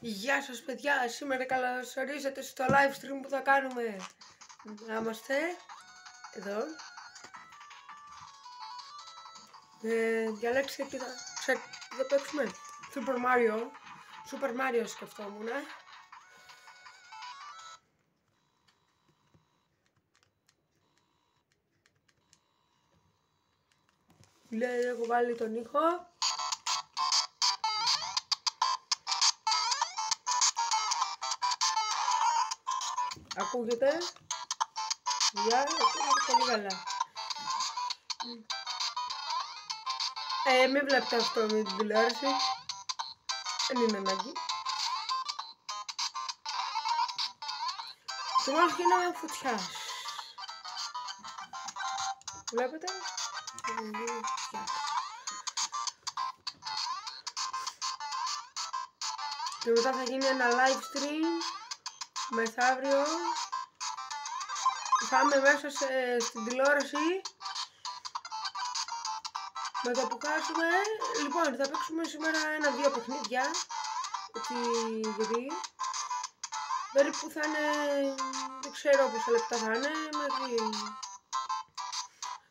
Γεια σας παιδιά, σήμερα καλωσορίσατε στο live stream που θα κάνουμε. Να είμαστε εδώ. Διαλέξτε τι θα παίξουμε. Super Mario σκεφτόμουν. Λέει, έχω βάλει τον ήχο. Ακούγεται. Ακούγεται πολύ καλά. Μην βλέπετε αυτό με την τηλεόραση. Δεν είναι ανάγκη. Και μόλις γίναμε φωτιά. Βλέπετε. Και μετά θα γίνει ένα live stream μεθαύριο. Θα είμαι μέσα στην τηλεόραση. Με το που χάσουμε, λοιπόν, θα παίξουμε σήμερα 1-2 παιχνίδια. Γιατί περίπου θα είναι, δεν ξέρω πόσα λεπτά θα είναι, μέχρι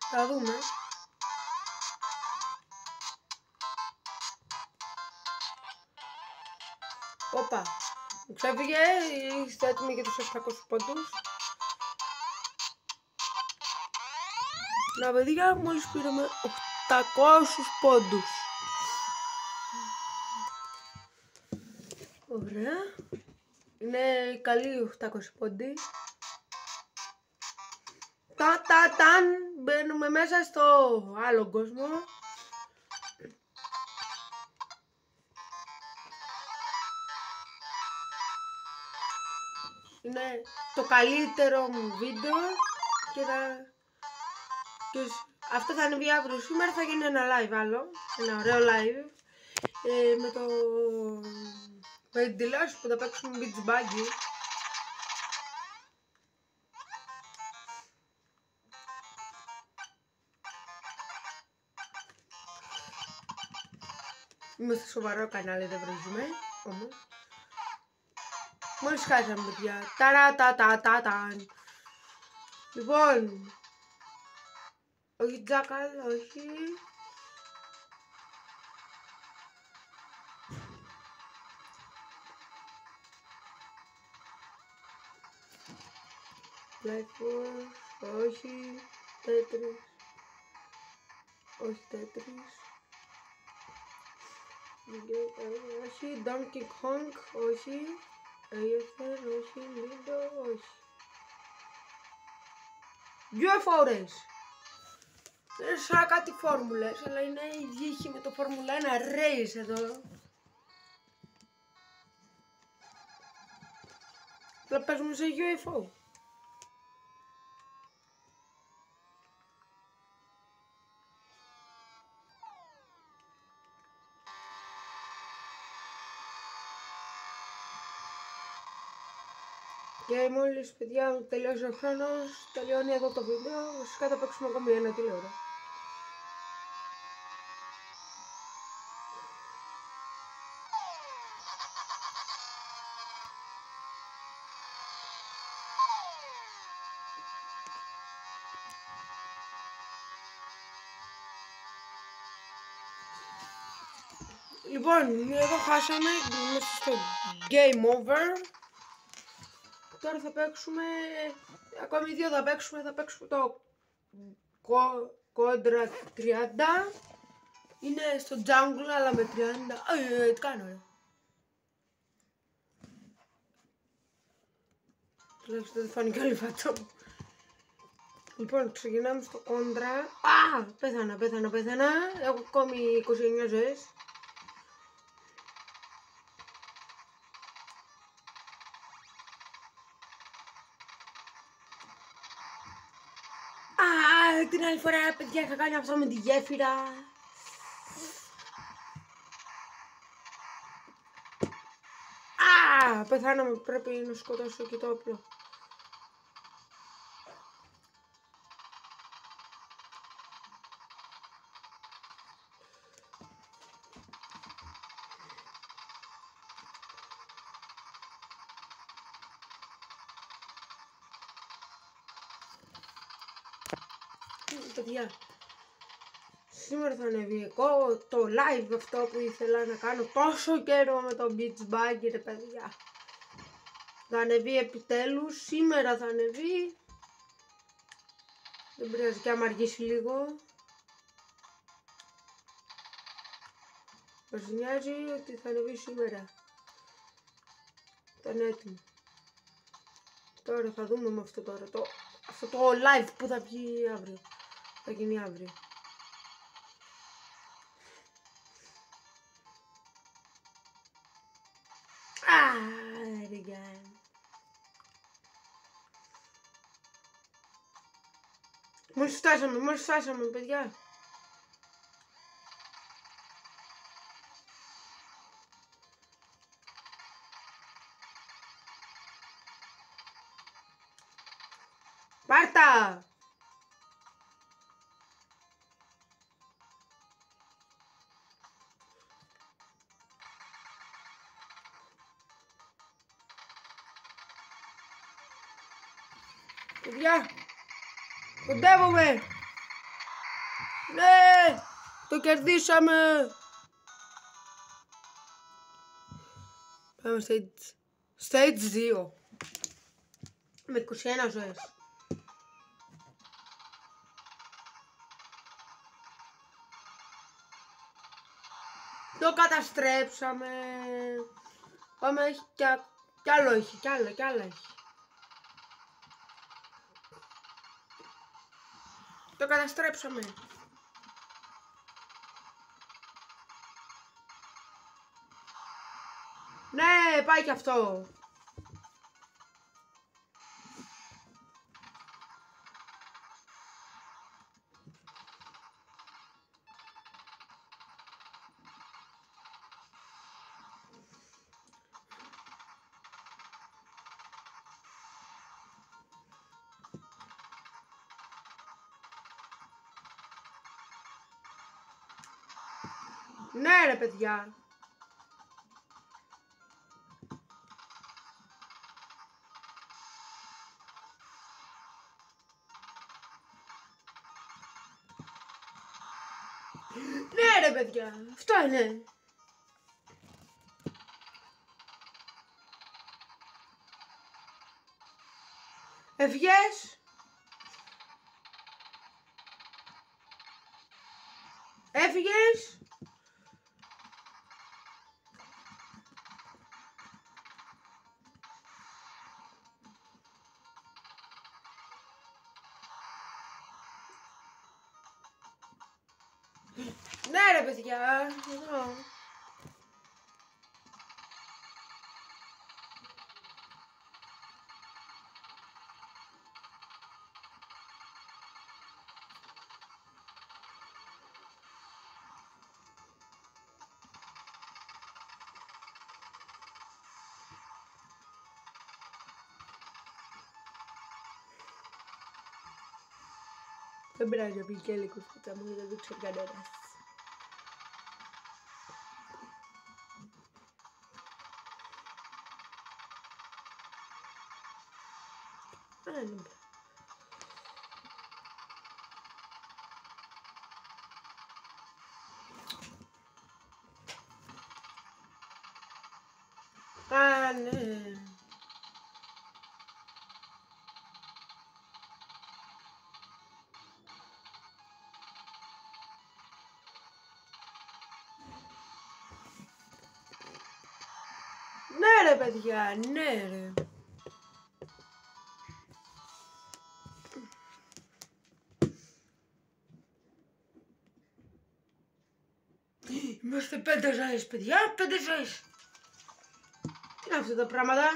θα δούμε. Όπα, μου ξέφυγε, είστε έτοιμοι για τους 700 πόντους. Να παιδιά, μόλις πήραμε 800 πόντους. Ωραία. Είναι καλή 800 πόντοι. Ταν, μπαίνουμε μέσα στο άλλο κόσμο. Είναι το καλύτερο μου βίντεο και αυτό θα ανέβει αύριο. Σήμερα θα γίνει ένα live άλλο, ένα ωραίο live με την τηλεόραση που θα παίξουμε beach buggy. Είμαστε σοβαρό κανάλι, δεν βρίζουμε όμως. Μόλις χάσαμε παιδιά. Ταραταταταταν. Λοιπόν, όχι τζάκαλ, όχι. Blackboard, όχι. Τέτρις. Όχι τέτρις. Όχι. Donkey Kong, όχι. AFR, όχι. Lindo, όχι. UFO Race. Είναι σαν κάτι φόρμουλες, αλλά είναι η ίδια με το Φόρμουλα 1 Race εδώ. Απλά παίζουμε σε UFO. Και μόλις παιδιά τελειώσει ο χρόνος, τελειώνει εδώ το βίντεο. Βασικά θα παίξουμε ακόμη ένα τηλεόραση. Λοιπόν, εδώ χάσαμε, είμαστε στο Game Over. Τώρα θα παίξουμε, ακόμη δύο θα παίξουμε το Contra 30. Είναι στο Jungle αλλά με 30, τι κάνω ρε. Τουλάχιστον δεν φάνηκε άλλη φάτσα μου. Λοιπόν, ξεκινάμε στο Contra. Πέθανα, έχω ακόμη 29 ζωές. Την άλλη φορά, παιδιά, είχα κάνει αυτό με τη γέφυρα. Πεθάναμε, πρέπει να σκοτώσω και το όπλο. Παιδιά, σήμερα θα ανέβει το live αυτό που ήθελα να κάνω τόσο καιρό με το Beach Buggy, ρε παιδιά. Θα ανέβει επιτέλους, σήμερα θα ανέβει. Δεν πειράζει και άμα αργήσει λίγο. Μας νοιάζει ότι θα ανέβει σήμερα. Θα είναι έτοιμο. Τώρα θα δούμε με αυτό τώρα. Αυτό το live που θα βγει αύριο. Θα γίνει αύριο. Μόλις φτάσαμε, παιδιά. Πάρτα! Παιδιά! Κοντεύομαι! Ναι! Το κερδίσαμε! Πάμε stage 2. Με 21 ζωές. Το καταστρέψαμε. Πάμε, έχει κι άλλο έχει, κι άλλο έχει. Το καταστρέψαμε. Ναι, πάει κι αυτό. Ναι ρε παιδιά. Ναι ρε παιδιά. Αυτό είναι. Έφυγες. Έφυγες. Ναι ρε παιδιά, εδώ. Δεν πειράζει, πήγε και λίγο σπίτι μου, δεν το ξέρει κανένας. Ναι. Ναι ρε παιδιά, ναι ρε. Είμαστε 5 ζωές παιδιά, 5 ζωές. Τι είναι αυτά τα πράγματα.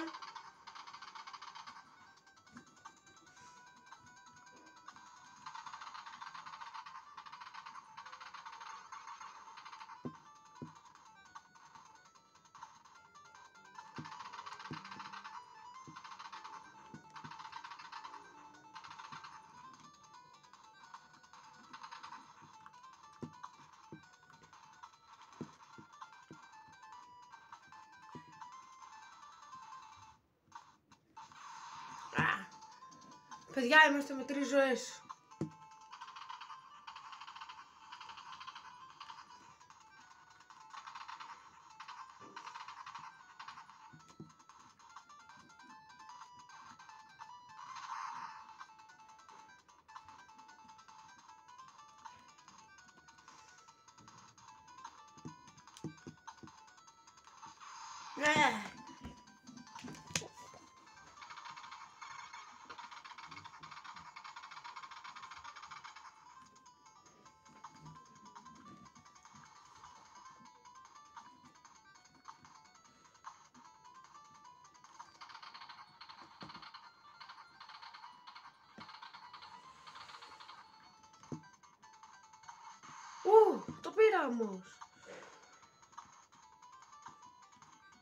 Παιδιά, είμαστε με 3 ζωές. Ναι. Το πήρα όμως.